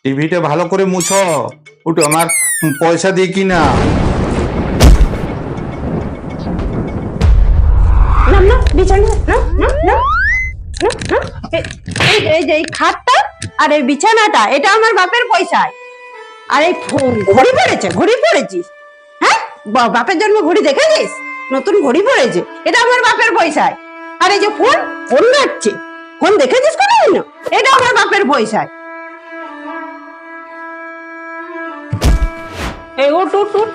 টিভিটা ভালো করে মুছো। ওটা আমার পয়সা দিয়ে কিনা। নাম না বিছানা না না না না, না। এই যে এই খাটটা আর এই বিছানাটা এটা আমার বাপের পয়সায়। আর এই ঘড়ি পড়েছিস? হ্যাঁ, বাপের জন্ম ঘড়ি দেখেছিস? নতুন ঘড়ি পড়েছে, এটা আমার বাপের পয়সায়। আর এই যে ফোন ঘাটছে, ফোন দেখেছিস কোনোদিন? এটা আমার বাপের পয়সায়। এই উঠ উঠ উঠ,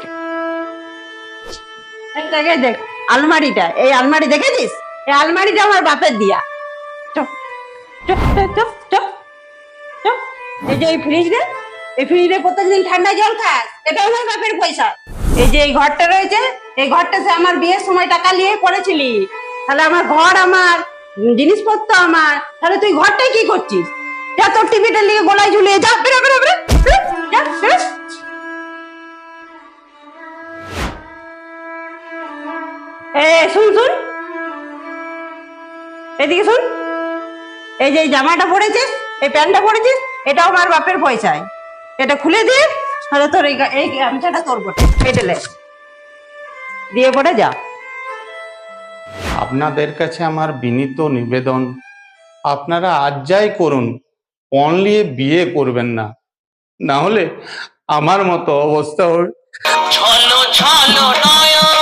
এই দেখ আলমারিটা, এই আলমারি দেখেছিস? এই আলমারিটা আমার বাপের দিয়া। Chop chop chop chop chop. এই যে এই ফ্রিজে প্রত্যেকদিন ঠান্ডা জল খাস, এটা আমার বাপের পয়সা। এই যে এই ঘরটা রয়েছে, এই ঘরটা সে আমার বিয়ের সময় টাকা নিয়ে করেছিলি। তাহলে আমার ঘর আমার, জিনিসপত্র আমার, তাহলে তুই ঘরটাই কি করছিস? যা তোর টিভিটা নিয়ে গলায় ঝুলিয়ে যা, বেরো বেরো বেরো, যা বেরো। শুন শুন, এদিকে শুন। এই যে এই জামাটা পরেছিস, এই প্যান্টটা পরেছিস, এটাও আমার বাপের পয়সায়। এটা খুলে দিয়ে, তাহলে তোর এই গামছাটা তোর বটে, পেটেলে দিয়ে পড়ে যা। আপনাদের কাছে আমার বিনীত নিবেদন, আপনারা আজ যাই করুন, পণ নিয়ে বিয়ে করবেন না, না হলে আমার মতো অবস্থা হবে। ছলো ছলো নয়ন